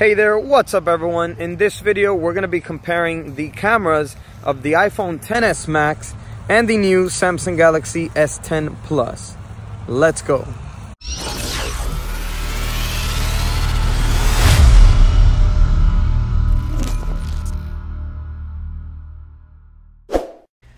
Hey there, what's up everyone? In this video we're going to be comparing the cameras of the iPhone XS Max and the new Samsung Galaxy S10 Plus. Let's go.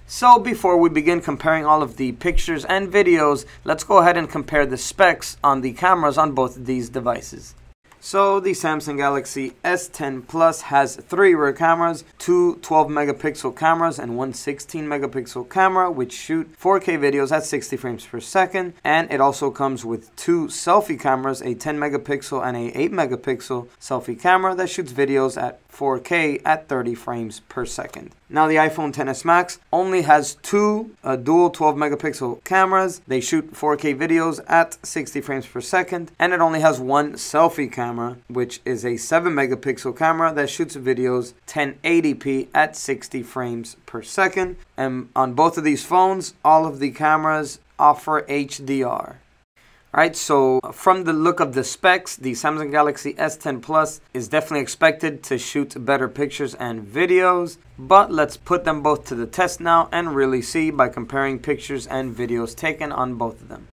So before we begin comparing all of the pictures and videos, let's go ahead and compare the specs on the cameras on both of these devices. So the Samsung Galaxy S10 Plus has 3 rear cameras, 2 12 megapixel cameras and 1 16 megapixel camera, which shoot 4K videos at 60 frames per second. And it also comes with 2 selfie cameras, a 10 megapixel and a 8 megapixel selfie camera that shoots videos at 4K at 30 frames per second. Now the iPhone XS Max only has 2 dual 12 megapixel cameras. They shoot 4K videos at 60 frames per second, and it only has 1 selfie camera, which is a 7 megapixel camera that shoots videos 1080p at 60 frames per second. And on both of these phones, all of the cameras offer HDR. Alright, so from the look of the specs, the Samsung Galaxy S10 Plus is definitely expected to shoot better pictures and videos, but let's put them both to the test now and really see by comparing pictures and videos taken on both of them.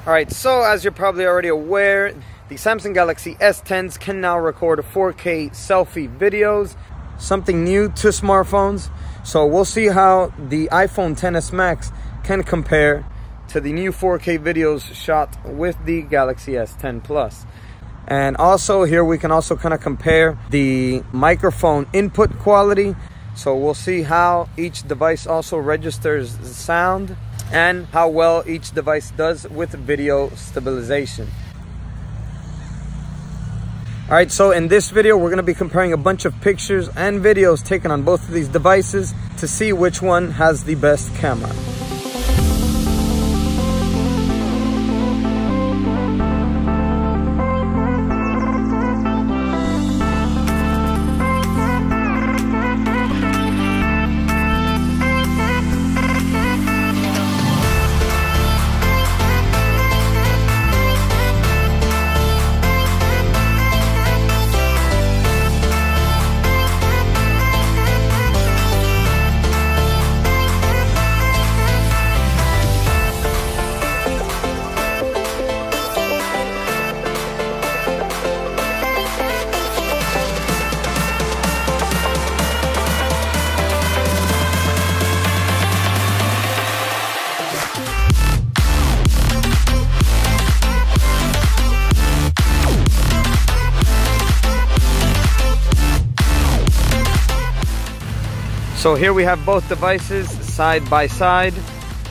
Alright, so as you're probably already aware, the Samsung Galaxy S10s can now record 4K selfie videos, something new to smartphones. So we'll see how the iPhone XS Max can compare to the new 4K videos shot with the Galaxy S10 Plus. And also here we can also kind of compare the microphone input quality. So we'll see how each device also registers the sound and how well each device does with video stabilization. Alright, so in this video we're going to be comparing a bunch of pictures and videos taken on both of these devices to see which one has the best camera. So here we have both devices side by side,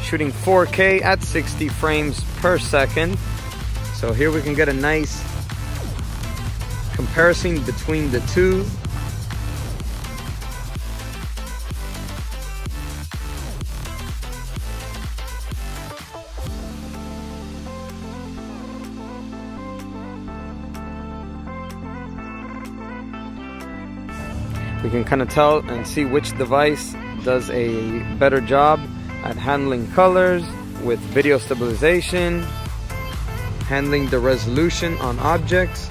shooting 4K at 60 frames per second. So here we can get a nice comparison between the two. We can kind of tell and see which device does a better job at handling colors with video stabilization, handling the resolution on objects,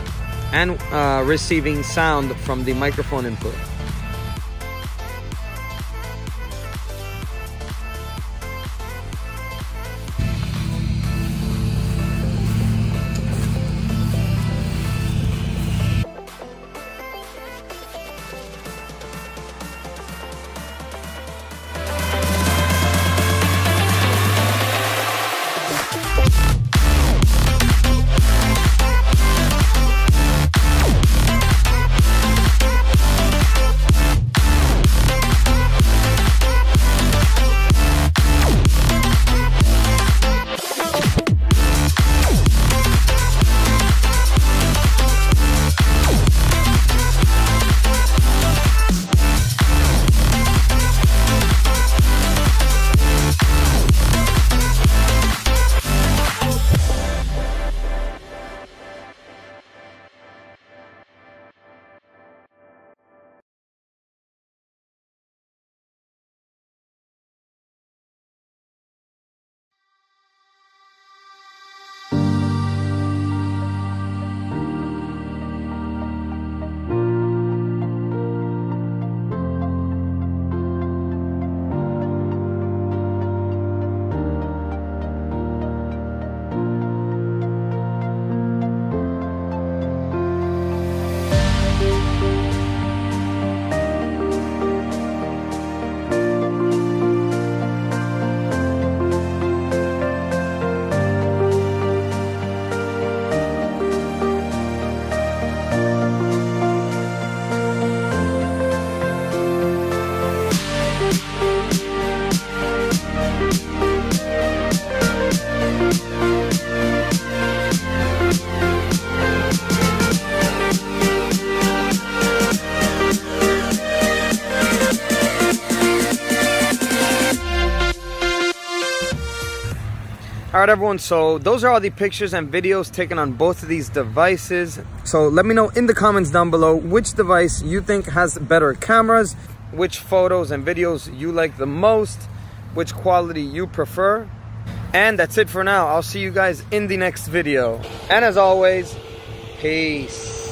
and receiving sound from the microphone input. Alright everyone, so those are all the pictures and videos taken on both of these devices. So let me know in the comments down below which device you think has better cameras, which photos and videos you like the most, which quality you prefer. And that's it for now. I'll see you guys in the next video. And as always, peace.